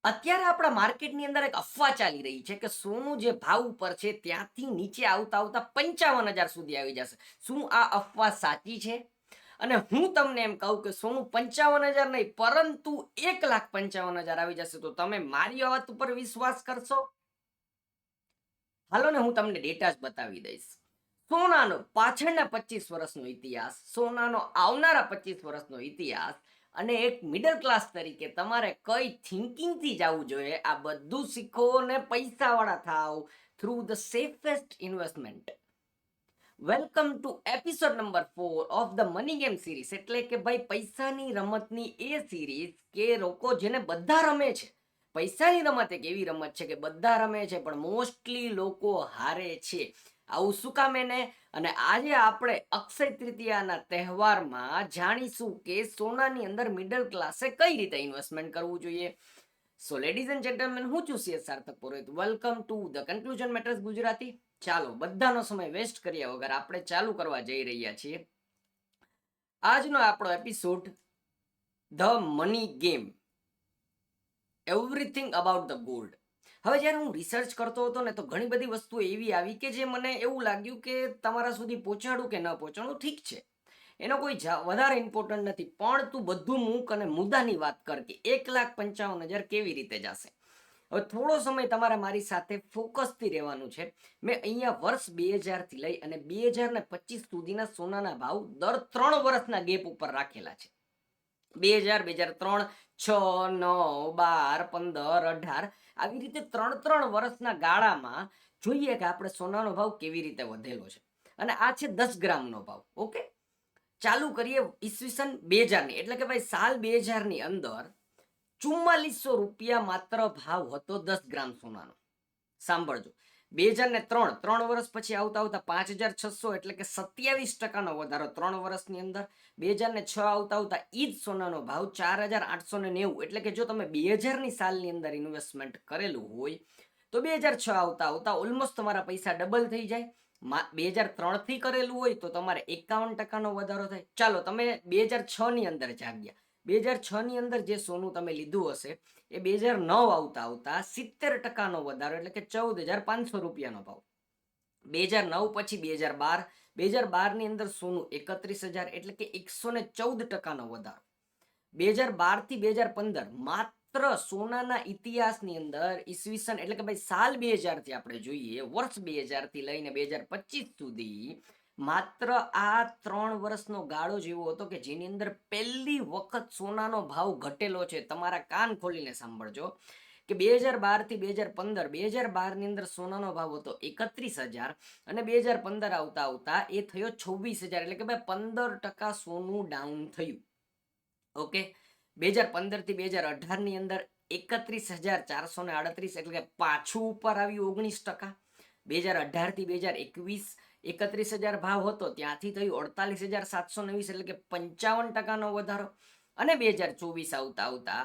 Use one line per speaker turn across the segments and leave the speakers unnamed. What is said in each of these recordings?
અત્યારે આપણા માર્કેટની અંદર એક અફવા ચાલી રહી છે કે સોનું જે ભાવ ઉપર છે ત્યાંથી નીચે આવતા આવતા 55,000 સુધી આવી જશે. શું આ અફવા સાચી છે? અને હું તમને એમ કહું કે સોનું 55,000 નહીં પરંતુ 1,55,000 આવી જશે તો તમે મારી વાત ઉપર વિશ્વાસ કરશો? હાલો ને હું તમને ડેટા જ બતાવી દઈશ. સોનાનો પાછળના 25 વર્ષનો ઇતિહાસ, સોનાનો આવનારા 25 વર્ષનો ઇતિહાસ અને એક મિડલ ક્લાસ તરીકે તમારે કઈ થિંકિંગથી જવું જોઈએ આ બધું શીખો ને પૈસાવાળા થાવ through the safest investment. Welcome to episode number 4 of the money game series. એટલે કે ભાઈ પૈસાની રમતની એ સિરીઝ કે લોકો જેને બધા રમે છે. પૈસાની રમત એક એવી રમત છે કે બધા રમે છે પણ મોસ્ટલી લોકો હારે છે. આવું શું કામ એને? અને આજે આપણે અક્ષય તૃતીયાના તહેવારમાં જાણીશું કે સોનાની અંદર મિડલ ક્લાસે કઈ રીતે ઇન્વેસ્ટમેન્ટ કરવું જોઈએ. સો લેડીઝ એન્ડ જેન્ટલમેન, હું છું CS Sarthak Purohit. Welcome to the conclusion matters Gujarati. ચાલો બધાનો સમય વેસ્ટ કર્યા વગર આપણે ચાલુ કરવા જઈ રહ્યા છીએ આજનો આપણો episode, the money game, everything about the gold. હવે જ્યારે હું રિસર્ચ કરતો હતો ને તો ઘણી બધી વસ્તુ એવી આવી કે જે મને એવું લાગ્યું કે તમારા સુધી પહોંચાડું કે ન પહોંચાડું ઠીક છે, એનો કોઈ વધારે ઇમ્પોર્ટન્ટ નથી, પણ તું બધું મૂક અને મુદ્દાની વાત કર કે 1,55,000 કેવી રીતે જશે. હવે થોડો સમય તમારે મારી સાથે ફોકસથી રહેવાનું છે. મેં અહીંયા વર્ષ 2000 થી લઈ અને 2025 સુધીના સોનાના ભાવ દર 3 વર્ષના ગેપ ઉપર રાખેલા છે. 2000, 2003, 6, 9, 12, 15, 18 આવી રીતે 3 વર્ષના ગાળામાં જોઈએ કે આપણે સોનાનો ભાવ કેવી રીતે વધેલો છે. અને આ છે 10 ગ્રામનો ભાવ. ઓકે, ચાલુ કરીએ ઈસવીસન 2000ની, એટલે કે ભાઈ સાલ 2000ની અંદર 4400 રૂપિયા માત્ર ભાવ હતો 10 ગ્રામ સોનાનો. સાંભળજો, 2003, 3 વર્ષ પછી આવતા આવતા 5,600, એટલે કે 27% વધારો 3 વર્ષની અંદર. 2006 આવતા આવતા ઈ જ સોનાનો ભાવ 4,890, એટલે કે જો તમે 2000ની સાલની અંદર ઇન્વેસ્ટમેન્ટ કરેલું હોય તો 2006 આવતા આવતા ઓલમોસ્ટ તમારા પૈસા ડબલ થઈ જાય. 2003 થી કરેલું હોય તો તમારે 51% વધારો થાય. ચાલો તમે 2006ની અંદર જાગ્યા. 2006ની અંદર જે સોનું તમે લીધું હશે એ 2009 આવતા આવતા 70% વધારો, એટલે કે 14,500 રૂપિયાનો ભાવ. 2009 પછી 2012, 2012ની અંદર સોનું 31,000, એટલે કે 114% વધારો. 2012 થી 2015 માત્ર સોનાના ઇતિહાસની અંદર ઈસવીસન, એટલે કે ભાઈ સાલ 2000 થી આપણે જોઈએ, વર્ષ 2000 થી લઈને 2025 સુધી માત્ર આ 3 વર્ષનો ગાળો જેવો હતો કે જેની અંદર પહેલી વખત સોનાનો ભાવ ઘટેલો છે. તમારા કાન ખોલીને સાંભળજો કે 2012 થી 2015, 2012ની અંદર સોનાનો ભાવ હતો 31,000 અને 2015 આવતા આવતા એ થયો 26,000, એટલે કે ભાઈ 15% સોનું ડાઉન થયું. ઓકે, 2015 થી 2018ની અંદર 31,438, એટલે કે પાછું ઉપર આવ્યું 19%. 2018 થી 2021 31,000 ભાવ હતો, ત્યાંથી થયું 48,729, એટલે કે 55%નો વધારો. અને 2024 આવતા આવતા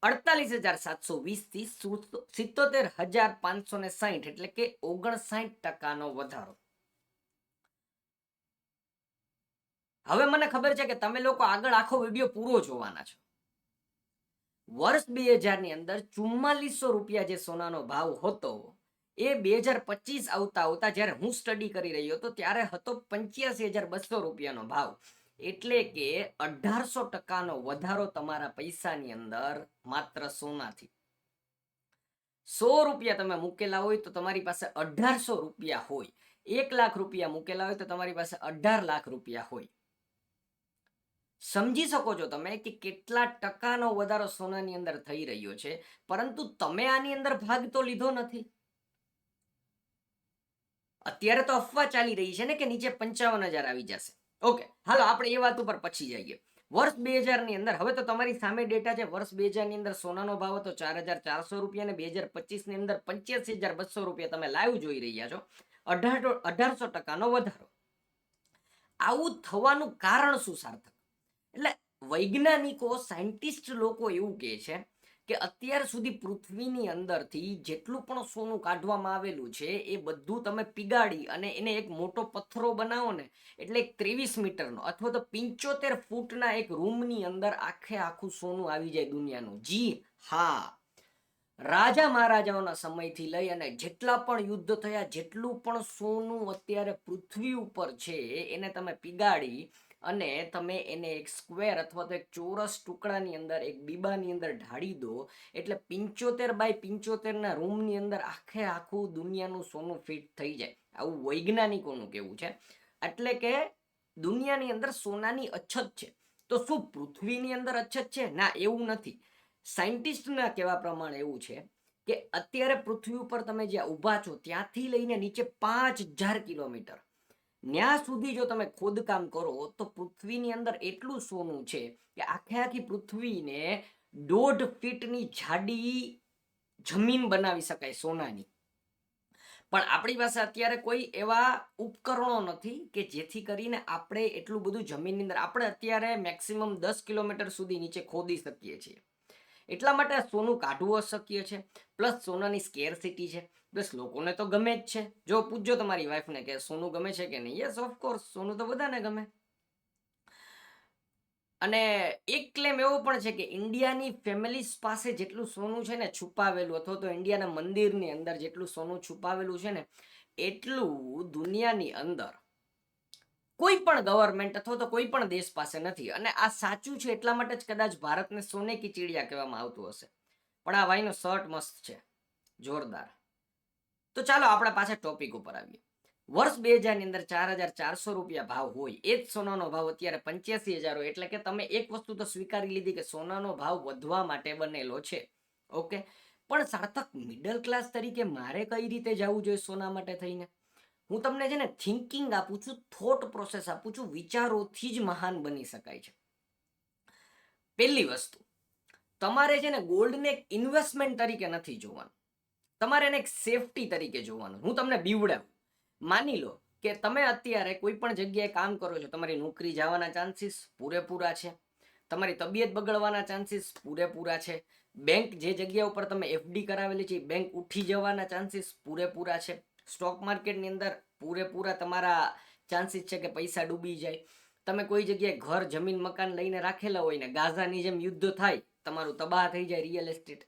48,720 થી 77,560, એટલે કે 59%નો વધારો. હવે મને ખબર છે કે તમે લોકો આગળ આખો વિડીયો પૂરો જોવાના છો. વર્ષ 2000ની અંદર 4400 રૂપિયા જે સોનાનો ભાવ હતો એ 2025 આવતા આવતા જ્યારે હું સ્ટડી કરી રહ્યો હતો ત્યારે હતો 85,200 રૂપિયાનો ભાવ, એટલે કે 1800%નો વધારો તમારા પૈસાની અંદર માત્ર સોનાથી. 100 રૂપિયા તમે મૂકેલા હોય તો તમારી પાસે 1800 રૂપિયા હોય. 1,00,000 રૂપિયા મૂકેલા હોય તો તમારી પાસે 18,00,000 રૂપિયા હોય. સમજી શકો છો તમે કે કેટલા ટકાનો વધારો સોનાની અંદર થઈ રહ્યો છે, પરંતુ તમે આની અંદર ભાગ તો લીધો નથી. અત્યારે તો અફવા ચાલી રહી છે ને કે નીચે 55,000 આવી જશે. ઓકે, હાલો આપણે એ વાત ઉપર પછી જઈએ. વર્ષ 2000ની અંદર, હવે તો તમારી સામે ડેટા છે. વર્ષ 2000ની અંદર સોનાનો ભાવ હતો 4,400 રૂપિયા અને 2025ની અંદર 85,200 રૂપિયા તમે લાઈવ જોઈ રહ્યા છો. 1800%નો વધારો. આવું થવાનું કારણ શું સાર્થક? એટલે વૈજ્ઞાનિકો, સાયન્ટિસ્ટ લોકો એવું કહે છે કે અત્યાર સુધી પૃથ્વીની અંદરથી જેટલું પણ સોનું કાઢવામાં આવેલું છે એ બધું તમે પીગાડી અને એને એક મોટો પથ્થરો બનાવો ને, એટલે 23 મીટરનો અથવા તો 75 ફૂટના એક રૂમની અંદર આખે આખું સોનું આવી જાય દુનિયાનું. જી હા, રાજા મહારાજાઓના સમયથી લઈ અને જેટલા પણ યુદ્ધ થયા, જેટલું પણ સોનું અત્યારે પૃથ્વી ઉપર છે, એને તમે પીગાડી અને તમે એને એક સ્ક્વેર અથવા તો એક ચોરસ ટુકડાની અંદર, એક બીબાની અંદર ઢાળી દો, એટલે 75 બાય 75 ના રૂમની અંદર આખે આખું દુનિયાનું સોનું ફિટ થઈ જાય. આવું વૈજ્ઞાનિકોનું કેવું છે. એટલે કે દુનિયાની અંદર સોનાની અછત છે. તો શું પૃથ્વીની અંદર અછત છે? ના, એવું નથી. સાયન્ટિસ્ટના કહેવા પ્રમાણે એવું છે કે અત્યારે પૃથ્વી ઉપર તમે જ્યાં ઊભા છો ત્યાંથી લઈને નીચે 5000 કિલોમીટર ત્યાં સુધી જો તમે ખોદકામ કરો તો પૃથ્વીની અંદર એટલું સોનું છે કે આખે આખી પૃથ્વીને 1.5 ફીટની જાડી જમીન બનાવી શકાય સોનાની. પણ આપણી પાસે અત્યારે કોઈ એવા ઉપકરણો નથી કે જેથી કરીને આપણે એટલું બધું જમીનની અંદર, આપણે અત્યારે મેક્સિમમ 10 કિલોમીટર સુધી નીચે ખોદી શકીએ છીએ. એટલા માટે સોનું કાઢવું અશક્ય છે. પ્લસ સોનાની સ્કેરસિટી છે. પ્લસ લોકોને તો ગમે જ છે. જો પૂછજો તમારી વાઈફને કે સોનું ગમે છે કે નહીં, યસ ઓફકોર્સ સોનું તો બધાને ગમે. અને એક ક્લેમ એવો પણ છે કે ઇન્ડિયાની ફેમિલીઝ પાસે જેટલું સોનું છે ને છુપાવેલું, અથવા તો ઇન્ડિયાના મંદિરની અંદર જેટલું સોનું છુપાવેલું છે ને, એટલું દુનિયાની અંદર કોઈ પણ ગવર્મેન્ટ અથવા તો કોઈ પણ દેશ પાસે નથી. અને આ સાચું છે એટલા માટે જ કદાચ ભારતને સોને કી ચીડિયા કહેવામાં આવતું હશે. પણ આ ભાઈનો શર્ટ મસ્ત છે, જોરદાર. તો ચાલો આપણે પાછા ટોપિક ઉપર આવીએ. વર્ષ 2000 ની અંદર 4400 રૂપિયા ભાવ હોય, એ જ સોનાનો ભાવ અત્યારે 85,000 હોય. એટલે કે તમે એક વસ્તુ તો સ્વીકારી લીધી કે સોનાનો ભાવ વધવા માટે બનેલો છે. ઓકે, પણ સાર્થક મિડલ ક્લાસ તરીકે મારે કઈ રીતે જવું જોઈએ સોના માટે થઈને? હું તમને છે ને થિંકિંગ આપું છું, થોટ પ્રોસેસ આપું છું. વિચારોથી જ મહાન બની શકાય છે. પહેલી વસ્તુ, તમારે છે ને ગોલ્ડને એક ઇન્વેસ્ટમેન્ટ તરીકે નથી જોવાનું, તમારે એને એક સેફટી તરીકે જોવાનું. હું તમને બીવડાવું. માની લો કે તમે અત્યારે કોઈ પણ જગ્યાએ કામ કરો છો, તમારી નોકરી જવાના ચાન્સીસ પૂરેપૂરા છે, તમારી તબિયત બગડવાના ચાન્સીસ પૂરેપૂરા છે, બેંક જે જગ્યા ઉપર તમે એફડી કરાવેલી છે બેંક ઉઠી જવાના ચાન્સીસ પૂરેપૂરા છે, સ્ટોક માર્કેટની અંદર પૂરેપૂરા તમારા ચાન્સીસ છે કે પૈસા ડૂબી જાય, તમે કોઈ જગ્યાએ ઘર જમીન મકાન લઈને રાખેલા હોય ને ગાઝાની જેમ યુદ્ધ થાય, તમારું તબાહ થઈ જાય રિયલ એસ્ટેટ.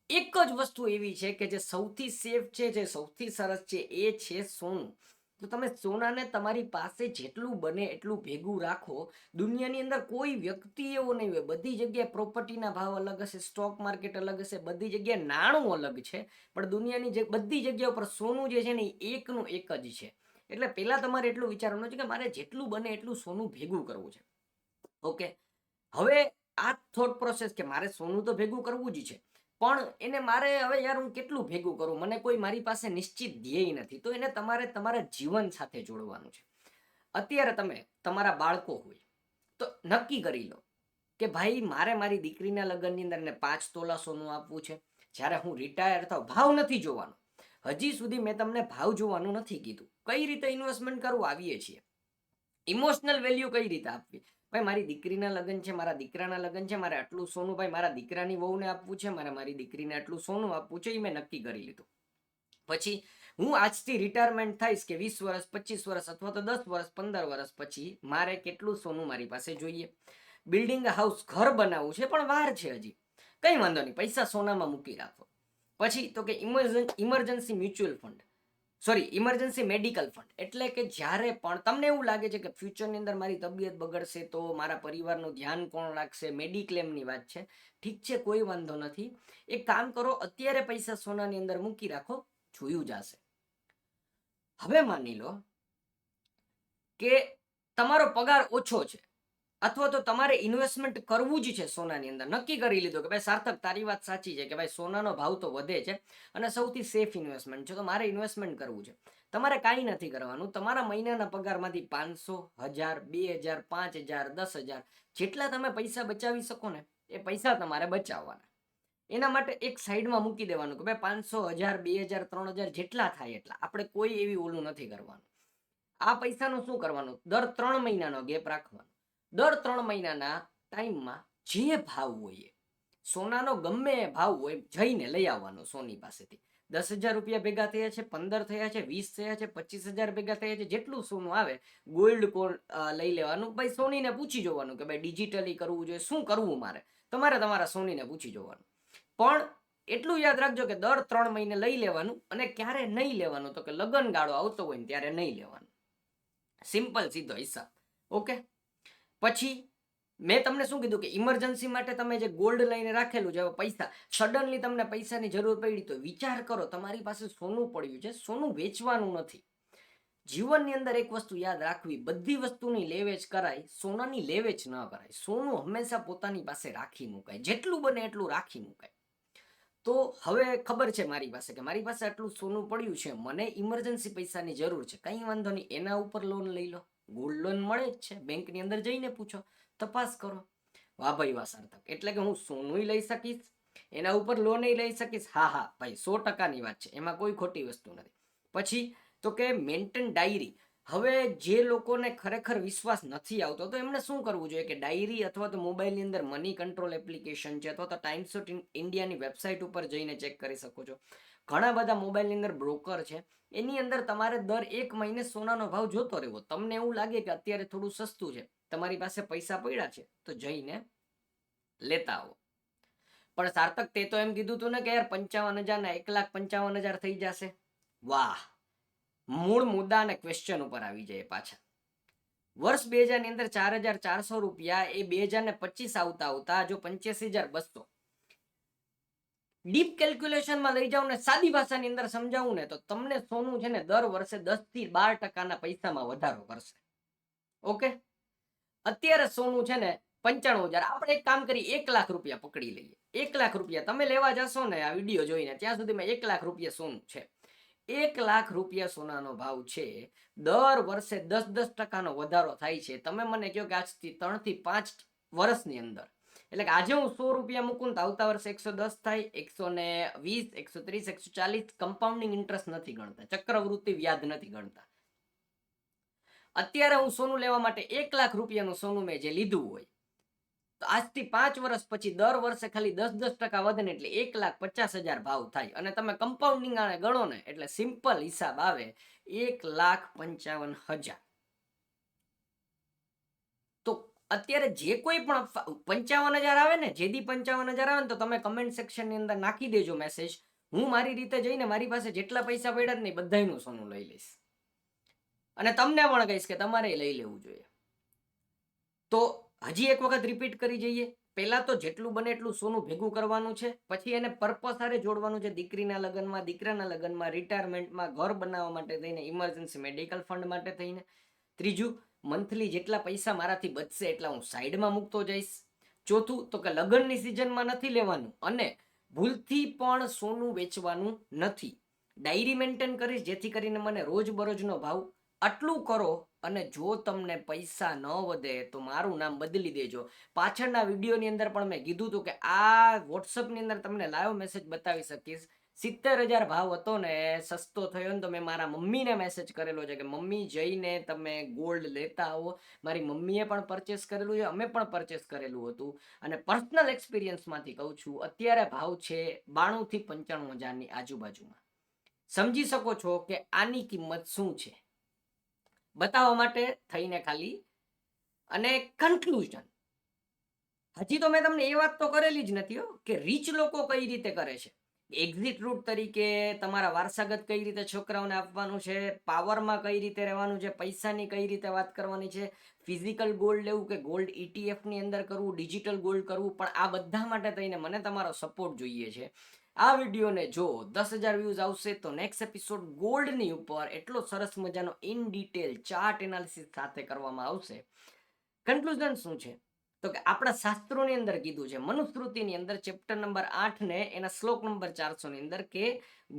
એક જ વસ્તુ એવી છે કે જે સૌથી સેફ છે, જે સૌથી સરસ છે, એ છે સોનું. તો તમે સોનાને તમારી પાસે જેટલું બને એટલું ભેગું રાખો. દુનિયાની અંદર કોઈ વ્યક્તિ એવો નહીં હોય, બધી જગ્યાએ પ્રોપર્ટીના ભાવ અલગ હશે, સ્ટોક માર્કેટ અલગ હશે, બધી જગ્યાએ નાણું અલગ છે, પણ દુનિયાની જે બધી જગ્યા ઉપર સોનું જે છે ને એ એકનું એક જ છે. એટલે પહેલા તમારે એટલું વિચારવાનું છે કે મારે જેટલું બને એટલું સોનું ભેગું કરવું છે. ઓકે, હવે આ થોટ પ્રોસેસ કે મારે સોનું તો ભેગું કરવું જ છે, પણ એને મારે હવે યાર હું કેટલું ભેગું કરું, મને કોઈ મારી પાસે નિશ્ચિત ધ્યેય નથી, તો એને તમારે તમારા જીવન સાથે જોડવાનું છે. અત્યારે તમે તમારા બાળકો હોય તો નક્કી કરી લો કે ભાઈ મારે મારી દીકરીના લગ્નની અંદર ને 5 તોલા સોનું આપવું છે. જ્યારે હું રિટાયર થાવ, ભાવ નથી જોવાનો. હજી સુધી મેં તમને ભાવ જોવાનું નથી કીધું. કઈ રીતે ઇન્વેસ્ટમેન્ટ કરવું આવીએ છીએ. ઇમોશનલ વેલ્યુ કઈ રીતે આપવી, ભાઈ મારી દીકરીના લગ્ન છે, મારા દીકરાના લગ્ન છે, મારે આટલું સોનું ભાઈ મારા દીકરાની વહુને આપવું છે, મારે મારી દીકરીને આટલું સોનું આપવું છે, એ મેં નક્કી કરી લીધું. પછી હું આજથી રિટાયરમેન્ટ થઈશ કે 20 વર્ષ 25 વર્ષ અથવા તો 10 વર્ષ 15 વર્ષ પછી મારે કેટલું સોનું મારી પાસે જોઈએ. બિલ્ડિંગ હાઉસ ઘર બનાવવું છે પણ વાર છે હજી, કઈ વાંધો નહીં, પૈસા સોનામાં મૂકી રાખો. પછી તો કે emergency mutual fund, sorry emergency medical fund. એટલે કે જ્યારે પણ તમને એવું લાગે છે કે ફ્યુચરની અંદર મારી તબિયત બગડશે તો મારા પરિવારનું ધ્યાન કોણ રાખશે, મેડિક્લેમની વાત છે, ઠીક છે, કોઈ વાંધો નથી. એક કામ કરો, અત્યારે પૈસા સોનાની અંદર મૂકી રાખો, જોયું જશે. હવે માની લો કે તમારો પગાર ઓછો છે, અથવા તો તમારે ઇન્વેસ્ટમેન્ટ કરવું જ છે સોનાની અંદર. નક્કી કરી લીધું કે ભાઈ સાર્થક તારી વાત સાચી છે કે ભાઈ સોનાનો ભાવ તો વધે છે અને સૌથી સેફ ઇન્વેસ્ટમેન્ટ છે, તો મારે ઇન્વેસ્ટમેન્ટ કરવું છે. તમારે કાંઈ નથી કરવાનું. તમારા મહિનાના પગારમાંથી 500, 1000, 2000, 5000, 10,000 જેટલા તમે પૈસા બચાવી શકો ને એ પૈસા તમારે બચાવવાના. એના માટે એક સાઈડમાં મૂકી દેવાનું કે ભાઈ 500, 1000, 2000, 3000 જેટલા થાય એટલા. આપણે કોઈ એવી ઓલું નથી કરવાનું. આ પૈસાનું શું કરવાનું, દર 3 મહિનાનો ગેપ રાખવાનો. દર 3 મહિનાના ટાઈમમાં જે ભાવ હોય, સોનાનો ગમે એ ભાવ હોય, જઈને લઈ આવવાનો સોની પાસેથી. 10,000 રૂપિયા ભેગા થયા છે, 15 થયા છે, 20 થયા છે, 25,000 ભેગા થયા છે, જેટલું સોનું આવે ગોલ્ડ કોન લઈ લેવાનું. ભાઈ સોનીને પૂછી જોવાનું કે ભાઈ ડિજિટલી કરવું જોઈએ, શું કરવું મારે, તમારે તમારા સોનીને પૂછી જોવાનું. પણ એટલું યાદ રાખજો કે દર 3 મહિને લઈ લેવાનું. અને ક્યારે નહીં લેવાનું તો કે લગ્ન ગાળો આવતો હોય ને ત્યારે નહીં લેવાનું. સિમ્પલ સીધો હિસાબ. ઓકે. પછી મેં તમને શું કીધું કે ઇમરજન્સી માટે તમે જે ગોલ્ડ લઈને રાખેલું છે, પૈસા સડનલી તમને પૈસાની જરૂર પડી તો વિચાર કરો, તમારી પાસે સોનું પડ્યું છે, સોનું વેચવાનું નથી. જીવનની અંદર એક વસ્તુ યાદ રાખવી, બધી વસ્તુની લેવેચ કરાય, સોનાની લેવેચ ન કરાય. સોનું હંમેશા પોતાની પાસે રાખી મુકાય, જેટલું બને એટલું રાખી મુકાય. તો હવે ખબર છે મારી પાસે કે મારી પાસે આટલું સોનું પડ્યું છે, મને ઇમરજન્સી પૈસાની જરૂર છે, કંઈ વાંધો નહીં, એના ઉપર લોન લઈ લો. ગોલ્ડ લોન મળે જ છે, બેંકની અંદર જઈને પૂછો, તપાસ કરો. વાહ ભાઈ વાહ સાર્થક, એટલે કે હું સોનું લઈ શકીશ, એના ઉપર લોન લઈ શકીશ. હા હા ભાઈ, 100%ની વાત છે, એમાં કોઈ ખોટી વસ્તુ નથી. પછી તો કે મેન્ટેન ડાયરી. હવે જે લોકોને ખરેખર વિશ્વાસ નથી આવતો તો એમને શું કરવું જોઈએ કે ડાયરી અથવા તો મોબાઈલની અંદર મની કંટ્રોલ એપ્લિકેશન છે, અથવા તો ટાઈમ્સ ઓફ ઇન્ડિયાની વેબસાઇટ ઉપર જઈને ચેક કરી શકો છો. ઘણા બધા મોબાઈલની અંદર બ્રોકર છે, એની અંદર તમારે દર 1 મહિને સોનાનો ભાવ જોતો રહેવો. તમને એવું લાગે કે અત્યારે થોડું સસ્તું છે, તમારી પાસે પૈસા પડ્યા છે, તો જઈને લેતા આવો. પણ સાર્થક, તે તો એમ કીધું હતું ને કે યાર 55,000 ને 1,55,000 થઈ જશે. વાહ, મૂળ મુદ્દા અને ક્વેશ્ચન ઉપર આવી જાય પાછા. વર્ષ 2000 ની અંદર 4,400 રૂપિયા એ 2025 આવતા આવતા જો 85,200. ડીપ કેલ્ક્યુલેશનમાં લઈ જાઉં ને સાદી ભાષાની અંદર સમજાવું ને તો તમને સોનું છે ને દર વર્ષે 10 થી 12% પૈસામાં વધારો કરશે. ઓકે. અત્યારે સોનું છે ને 95,000. આપણે એક કામ કરી, 1 લાખ રૂપિયા પકડી લઈએ. 1 લાખ રૂપિયા તમે લેવા જશો ને આ વિડીયો જોઈને, ત્યાં સુધીમાં 1 લાખ રૂપિયા સોનું છે. 1 લાખ રૂપિયા સોનાનો ભાવ છે. દર વર્ષે 10-10% વધારો થાય છે. તમે મને કહો કે આજથી 3 થી 5 વર્ષની અંદર, એટલે કે આજે હું 100 રૂપિયા મૂકું તો આવતા વર્ષે 110 થાય, 120, 130, 140. કમ્પાઉન્ડિંગ ઇન્ટરેસ્ટ નથી ગણતા, ચક્રવૃત્તિ વ્યાજ નથી ગણતા. અત્યારે હું સોનું લેવા માટે 1 લાખ રૂપિયાનું સોનું મેં જે લીધું હોય, તો આજથી 5 વર્ષ પછી દર વર્ષે ખાલી 10-10% વધે ને એટલે 1,50,000 ભાવ થાય. અને તમે કમ્પાઉન્ડિંગ આને ગણો ને એટલે સિમ્પલ હિસાબ આવે 1,55,000. તો અત્યારે જે કોઈ પણ 55,000 આવે ને, જેદી 55,000 આવે ને, તો તમે કમેન્ટ સેક્શનની અંદર નાખી દેજો મેસેજ. હું મારી રીતે જઈને મારી પાસે જેટલા પૈસા પડ્યા ને બધાયનું સોનું લઈ લઈશ. અને તમને પણ કહીશ કે તમારે લઈ લેવું જોઈએ. તો હજી એક વખત રિપીટ કરી જઈએ. પહેલા તો જેટલું બને એટલું સોનું ભેગું કરવાનું છે, પછી એને પર્પસ હારે જોડવાનું છે. દીકરીના લગ્નમાં, દીકરાના લગ્નમાં, રિટાયરમેન્ટમાં, ઘર બનાવવા માટે થઈને, ઇમરજન્સી મેડિકલ ફંડ માટે થઈને. ત્રીજું, મંથલી જેટલા પૈસા મારાથી બચશે એટલા હું સાઈડમાં મૂકતો જઈશ. ચોથું તો કે લગ્નની સિઝનમાં નથી લેવાનું, અને ભૂલથી પણ સોનું વેચવાનું નથી. ડાયરી મેન્ટેન કરીશ, જેથી કરીને મને રોજબરોજનો ભાવ આટલું કરો. અને જો તમને પૈસા ન વધે તો મારું નામ બદલી દેજો. પાછળના વિડીયોની અંદર પણ મેં કીધું હતું કે આ વોટ્સઅપની અંદર તમને લાઈવ મેસેજ બતાવી શકીશ. 70,000 ભાવ હતો ને, સસ્તો થયો ને, તો મેં મારા મમ્મીને મેસેજ કરેલો છે કે મમ્મી જઈને તમે ગોલ્ડ લેતા આવો. મારી મમ્મીએ પણ પરચેસ કરેલું છે, અમે પણ પરચેસ કરેલું હતું. અને પર્સનલ એક્સપિરિયન્સમાંથી કહું છું, અત્યારે ભાવ છે 92,000 થી 95,000ની આજુબાજુમાં. સમજી શકો છો કે આની કિંમત શું છે, બતાવવા માટે થઈને ખાલી. અને કન્ક્લુઝન, હજી તો મેં તમને એ વાત તો કરેલી જ નથી કે રીચ લોકો કઈ રીતે કરે છે. એક્ઝિટ રૂટ તરીકે તમારા વારસાગત કઈ રીતે છોકરાઓને આપવાનું છે, પાવરમાં કઈ રીતે રહેવાનું છે, પૈસાની કઈ રીતે વાત કરવાની છે, ફિઝિકલ ગોલ્ડ લેવું કે ગોલ્ડ ઇટીએફની અંદર કરવું, ડિજિટલ ગોલ્ડ કરવું. પણ આ બધા માટે થઈને મને તમારો સપોર્ટ જોઈએ છે. આ વિડીયોને જો 10,000 વ્યૂઝ આવશે તો નેક્સ્ટ એપિસોડ ગોલ્ડની ઉપર એટલો સરસ મજાનો ઇન ડિટેલ ચાર્ટ એનાલિસિસ સાથે કરવામાં આવશે. કન્ક્લુઝન શું છે તો કે આપણા શાસ્ત્રોની અંદર કીધું છે, મનુસ્મૃતિની અંદર ચેપ્ટર નંબર 8 ને એના શ્લોક નંબર 400 ની અંદર કે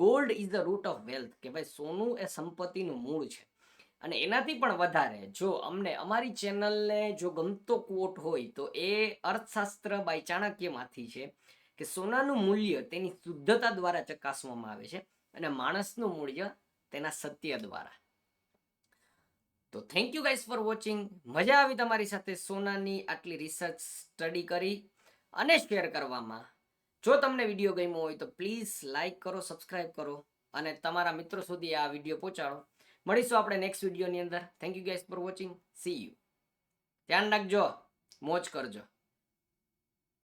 gold is the root of wealth, કે ભાઈ સોનું એ સંપત્તિનું મૂળ છે. અને એનાથી પણ વધારે જો અમને અમારી ચેનલને જો ગમતો કોટ હોય તો એ અર્થશાસ્ત્ર બાય ચાણક્યમાંથી છે કે સોનાનું મૂલ્ય તેની શુદ્ધતા દ્વારા ચકાસવામાં આવે છે, અને માણસનું મૂલ્ય તેના સત્ય દ્વારા. તો thank you guys for watching. મજા આવી તમારી સાથે સોનાની આટલી રિસર્ચ સ્ટડી કરી અને શેર કરવામાં. જો તમને વિડીયો ગમ્યો હોય તો પ્લીઝ લાઈક કરો, સબસ્ક્રાઈબ કરો અને તમારા મિત્રો સુધી આ વિડીયો પહોંચાડો. મળીશું આપણે નેક્સ્ટ વિડીયોની અંદર. Thank you guys for watching. C you. ધ્યાન રાખજો, મોજ કરજો.